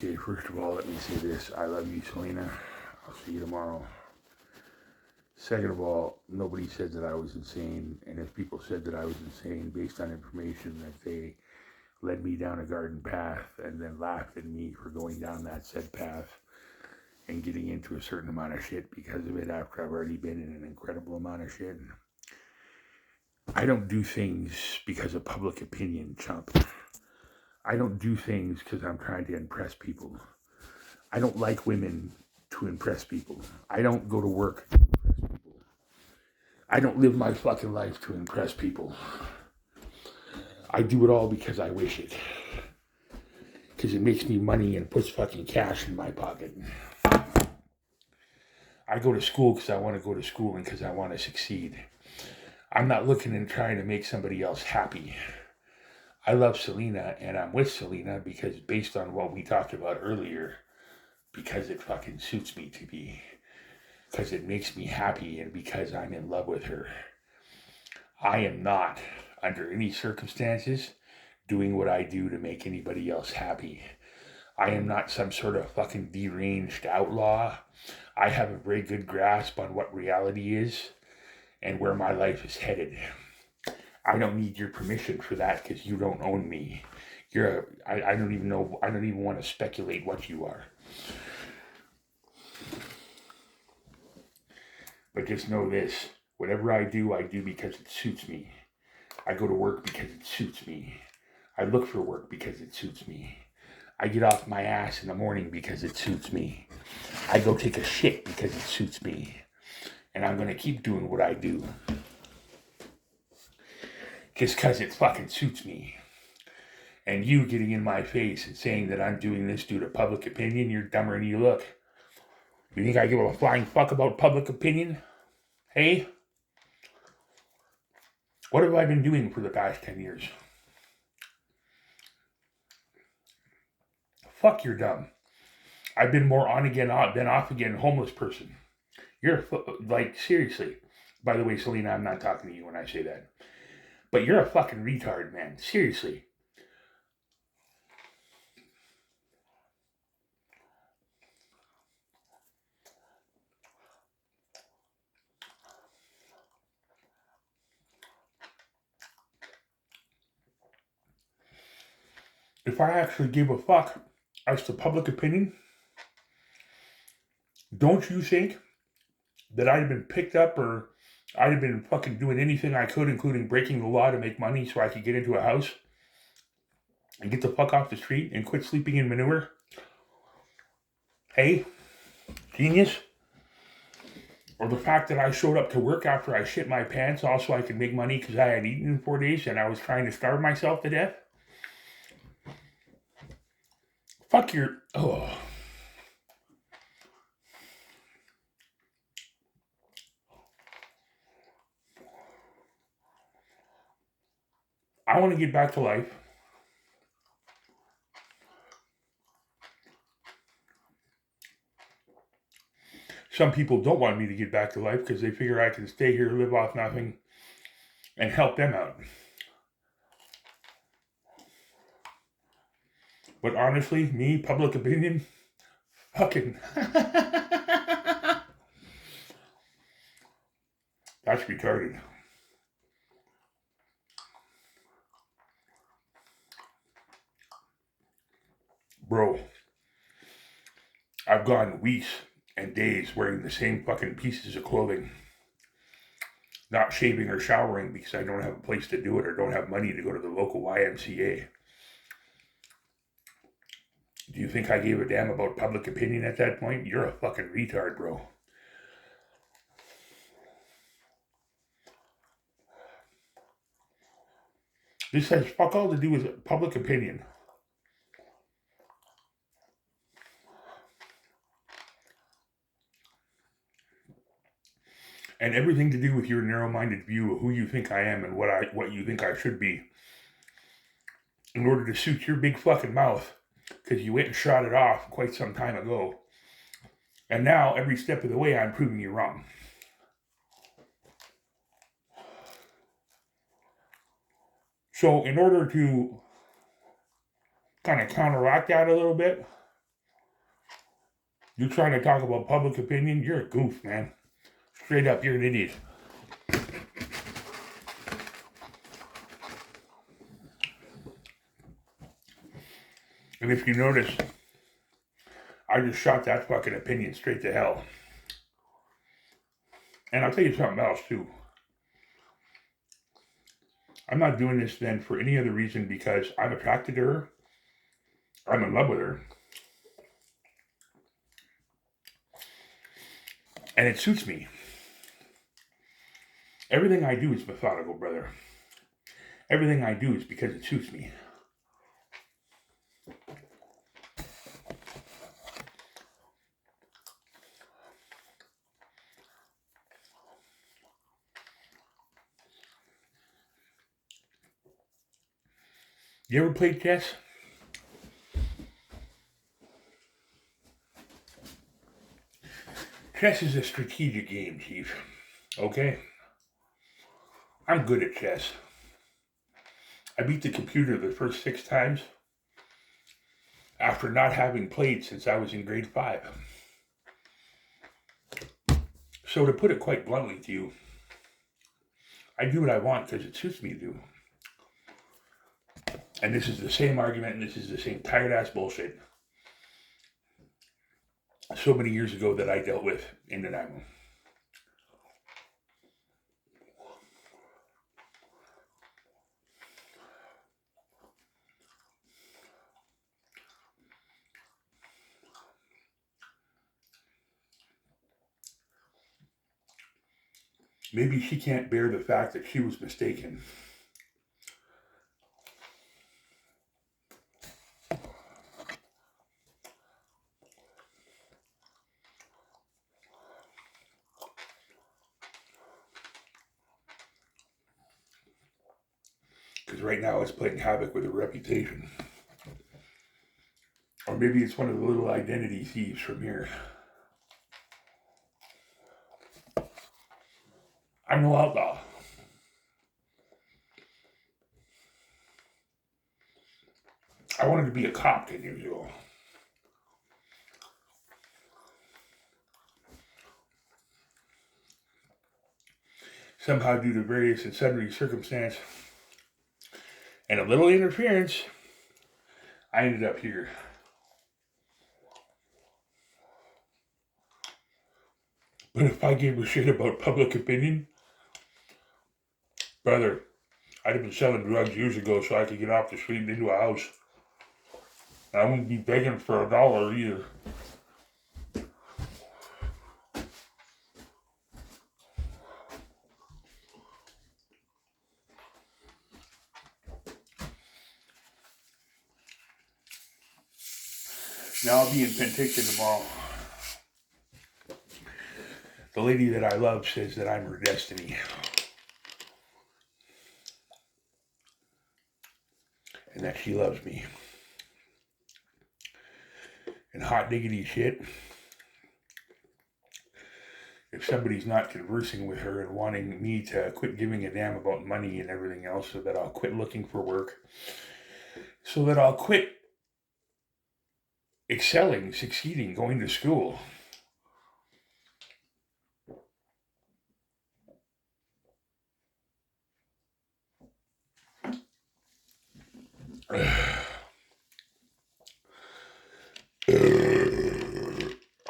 Okay, first of all, let me say this. I love you, Selena. I'll see you tomorrow. Second of all, nobody said that I was insane. And if people said that I was insane based on information that they led me down a garden path and then laughed at me for going down that said path and getting into a certain amount of shit because of it after I've already been in an incredible amount of shit. I don't do things because of public opinion, chump. I don't do things because I'm trying to impress people. I don't like women to impress people. I don't go to work to impress people. I don't live my fucking life to impress people. I do it all because I wish it. Because it makes me money and puts fucking cash in my pocket. I go to school because I want to go to school and because I want to succeed. I'm not looking and trying to make somebody else happy. I love Selena and I'm with Selena because based on what we talked about earlier, because it fucking suits me to be, because it makes me happy and because I'm in love with her. I am not, under any circumstances, doing what I do to make anybody else happy. I am not some sort of fucking deranged outlaw. I have a very good grasp on what reality is and where my life is headed. I don't need your permission for that because you don't own me. I don't even know, I don't even want to speculate what you are. But just know this, whatever I do because it suits me. I go to work because it suits me. I look for work because it suits me. I get off my ass in the morning because it suits me. I go take a shit because it suits me. And I'm going to keep doing what I do. Just because it fucking suits me. And you getting in my face and saying that I'm doing this due to public opinion, you're dumber than you look. You think I give a flying fuck about public opinion? Hey? What have I been doing for the past 10 years? Fuck, you're dumb. I've been more on again, been off again, homeless person. You're like, seriously. By the way, Selena, I'm not talking to you when I say that. But you're a fucking retard, man. Seriously. If I actually gave a fuck as to public opinion, don't you think that I'd have been picked up or I'd have been fucking doing anything I could, including breaking the law to make money so I could get into a house and get the fuck off the street and quit sleeping in manure? Hey, genius? Or the fact that I showed up to work after I shit my pants also I could make money because I had eaten in 4 days and I was trying to starve myself to death? Fuck your... Oh. I want to get back to life. Some people don't want me to get back to life because they figure I can stay here, live off nothing, and help them out. But honestly, me, public opinion, fucking... That's retarded. Bro, I've gone weeks and days wearing the same fucking pieces of clothing. Not shaving or showering because I don't have a place to do it or don't have money to go to the local YMCA. Do you think I gave a damn about public opinion at that point? You're a fucking retard, bro. This has fuck all to do with public opinion. And everything to do with your narrow-minded view of who you think I am and what you think I should be in order to suit your big fucking mouth because you went and shot it off quite some time ago. And now, every step of the way, I'm proving you wrong. So, in order to kind of counteract that a little bit, You trying to talk about public opinion? You're a goof, man. Straight up, you're an idiot. And if you notice, I just shot that fucking opinion straight to hell. And I'll tell you something else, too. I'm not doing this then for any other reason because I'm attracted to her. I'm in love with her. And it suits me. Everything I do is methodical, brother. Everything I do is because it suits me. You ever played chess? Chess is a strategic game, Chief. Okay? I'm good at chess. I beat the computer the first 6 times after not having played since I was in grade 5. So to put it quite bluntly to you, I do what I want because it suits me to do. And this is the same argument, and this is the same tired-ass bullshit so many years ago that I dealt with in Nanaimo. Maybe she can't bear the fact that she was mistaken. Because right now it's playing havoc with her reputation. Or maybe it's one of the little identity thieves from here. I'm no outlaw. I wanted to be a cop 10 years ago. Somehow, due to various and sundry circumstance and a little interference, I ended up here. But if I gave a shit about public opinion, brother, I'd have been selling drugs years ago so I could get off the street and into a house. I wouldn't be begging for $1 either. Now I'll be in Penticton tomorrow. The lady that I love says that I'm her destiny. And that she loves me. And hot diggity shit, if somebody's not conversing with her and wanting me to quit giving a damn about money and everything else, so that I'll quit looking for work, so that I'll quit excelling, succeeding, going to school,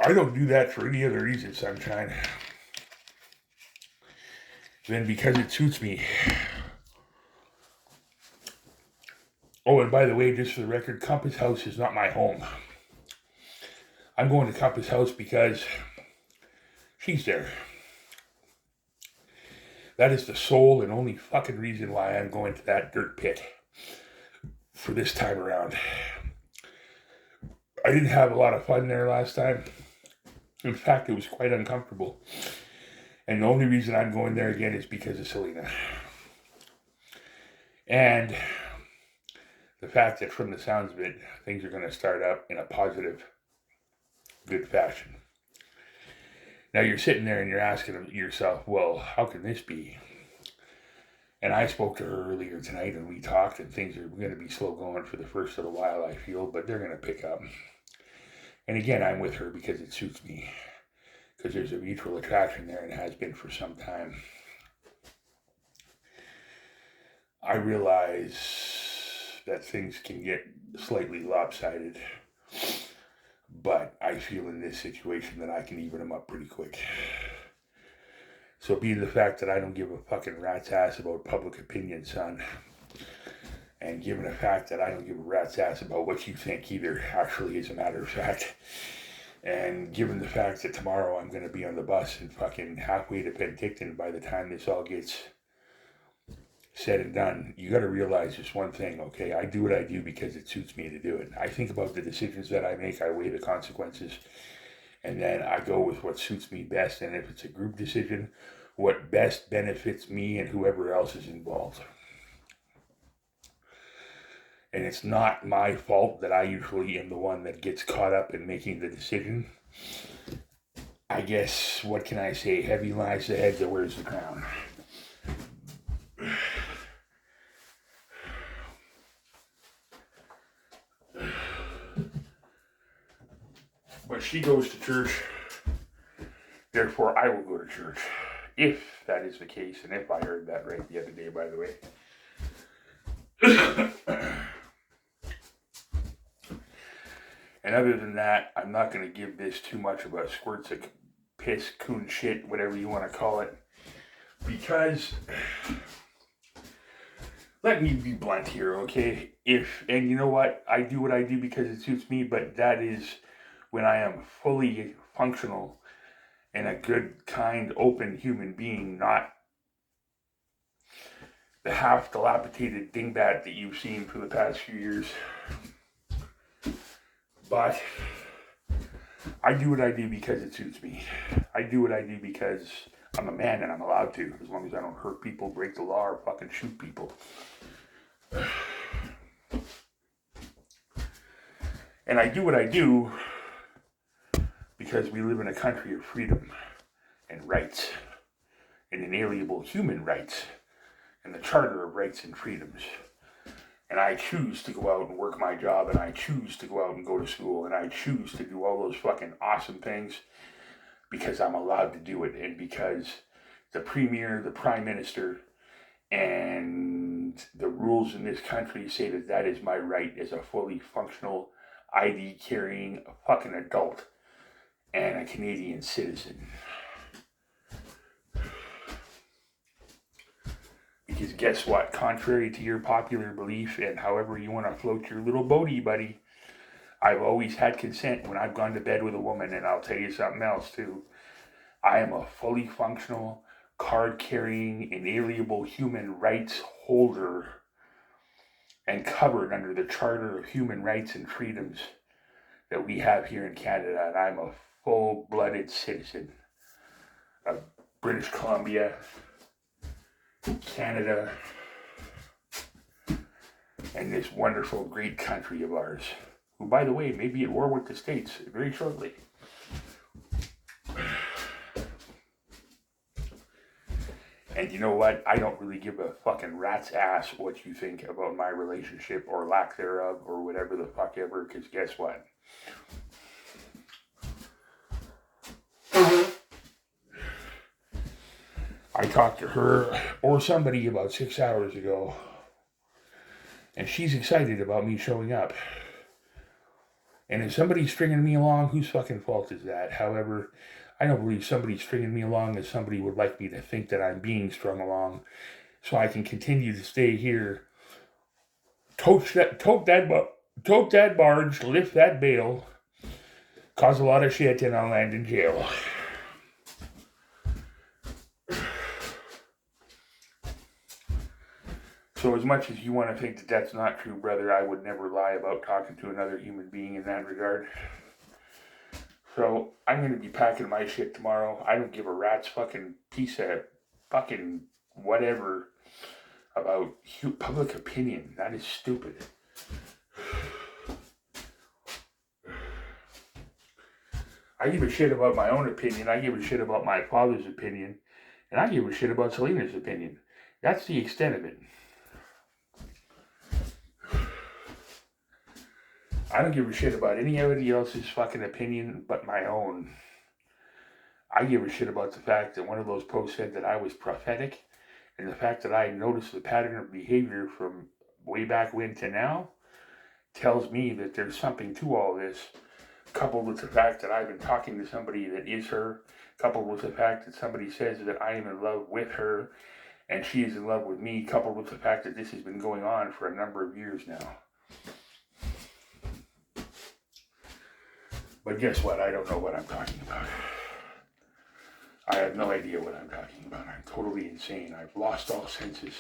I don't do that for any other reason, sunshine, than because it suits me. Oh, and by the way, just for the record, Compass House is not my home. I'm going to Compass House because she's there. That is the sole and only fucking reason why I'm going to that dirt pit for this time around. I didn't have a lot of fun there last time. In fact, it was quite uncomfortable. And the only reason I'm going there again is because of Selena. And the fact that from the sounds of it, things are going to start up in a positive, good fashion. Now you're sitting there and you're asking yourself, well, how can this be? And I spoke to her earlier tonight and we talked, and things are going to be slow going for the first little while, I feel, but they're going to pick up. And again, I'm with her because it suits me. Because there's a mutual attraction there and has been for some time. I realize that things can get slightly lopsided. But I feel in this situation that I can even them up pretty quick. So being the fact that I don't give a fucking rat's ass about public opinion, son, and given the fact that I don't give a rat's ass about what you think either, actually, as a matter of fact, and given the fact that tomorrow I'm going to be on the bus and fucking halfway to Penticton by the time this all gets said and done, you got to realize just one thing, okay? I do what I do because it suits me to do it. I think about the decisions that I make, I weigh the consequences, and then I go with what suits me best. And if it's a group decision, what best benefits me and whoever else is involved. And it's not my fault that I usually am the one that gets caught up in making the decision. I guess, what can I say? Heavy lies the head that wears the crown. But she goes to church, therefore I will go to church. If that is the case, and if I heard that right the other day, by the way. And other than that, I'm not going to give this too much of a squirts of piss, coon shit, whatever you want to call it. Because, let me be blunt here, okay? And you know what? I do what I do because it suits me, but that is when I am fully functional and a good, kind, open human being, not the half-dilapidated dingbat that you've seen for the past few years. But I do what I do because it suits me. I do what I do because I'm a man and I'm allowed to, as long as I don't hurt people, break the law, or fucking shoot people. And I do what I do because we live in a country of freedom and rights and inalienable human rights and the Charter of Rights and Freedoms. And I choose to go out and work my job, and I choose to go out and go to school, and I choose to do all those fucking awesome things because I'm allowed to do it, and because the Premier, the Prime Minister, and the rules in this country say that that is my right as a fully functional, ID-carrying fucking adult and a Canadian citizen. Because guess what? Contrary to your popular belief and however you want to float your little boaty, buddy, I've always had consent when I've gone to bed with a woman, and I'll tell you something else too. I am a fully functional, card-carrying, inalienable human rights holder and covered under the Charter of Human Rights and Freedoms that we have here in Canada, and I'm a full-blooded citizen of British Columbia, Canada, and this wonderful, great country of ours, who, by the way, may be at war with the States very shortly. And you know what? I don't really give a fucking rat's ass what you think about my relationship or lack thereof or whatever the fuck ever, because guess what? I talked to her or somebody about 6 hours ago, and she's excited about me showing up. And if somebody's stringing me along, whose fucking fault is that? However, I don't believe somebody stringing me along as somebody would like me to think that I'm being strung along, so I can continue to stay here, tote that barge, lift that bale, cause a lot of shit, and I'll land in jail. So as much as you want to think that that's not true, brother, I would never lie about talking to another human being in that regard. So I'm going to be packing my shit tomorrow. I don't give a rat's fucking piece of fucking whatever about public opinion. That is stupid. I give a shit about my own opinion. I give a shit about my father's opinion. And I give a shit about Selena's opinion. That's the extent of it. I don't give a shit about anybody else's fucking opinion but my own. I give a shit about the fact that one of those posts said that I was prophetic, and the fact that I noticed the pattern of behavior from way back when to now tells me that there's something to all this, coupled with the fact that I've been talking to somebody that is her, coupled with the fact that somebody says that I am in love with her and she is in love with me, coupled with the fact that this has been going on for a number of years now. But guess what? I don't know what I'm talking about. I have no idea what I'm talking about. I'm totally insane. I've lost all senses.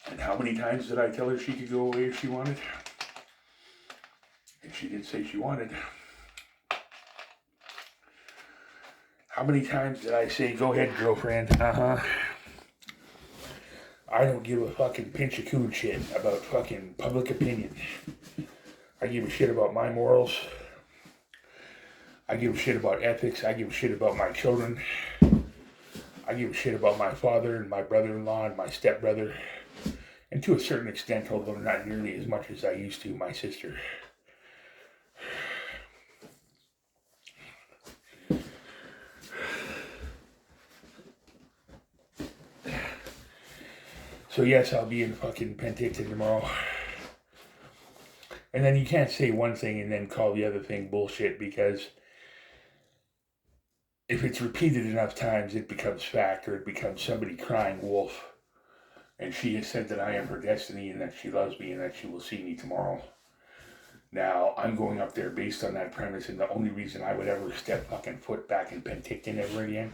And how many times did I tell her she could go away if she wanted? And she did say she wanted. How many times did I say, go ahead, girlfriend? I don't give a fucking pinch of coon shit about fucking public opinion. I give a shit about my morals. I give a shit about ethics. I give a shit about my children. I give a shit about my father and my brother-in-law and my stepbrother. And to a certain extent, although not nearly as much as I used to, my sister. So yes, I'll be in fucking Penticton tomorrow. And then you can't say one thing and then call the other thing bullshit, because if it's repeated enough times, it becomes fact, or it becomes somebody crying wolf. And she has said that I am her destiny and that she loves me and that she will see me tomorrow. Now, I'm going up there based on that premise, and the only reason I would ever step fucking foot back in Penticton ever again,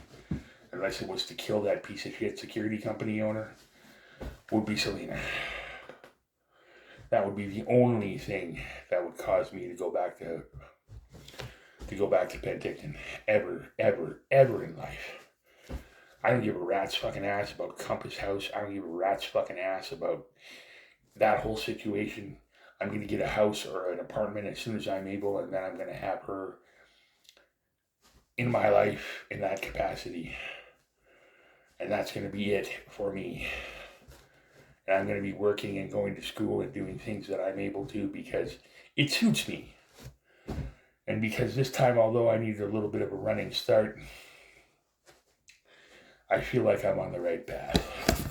unless it was to kill that piece of shit security company owner, would be Selena. That would be the only thing that would cause me to go back to Penticton ever in life. I don't give a rat's fucking ass about Compass House. I don't give a rat's fucking ass about that whole situation. I'm going to get a house or an apartment as soon as I'm able, and then I'm going to have her in my life in that capacity. And that's going to be it for me. And I'm going to be working and going to school and doing things that I'm able to because it suits me. And because this time, although I need a little bit of a running start, I feel like I'm on the right path.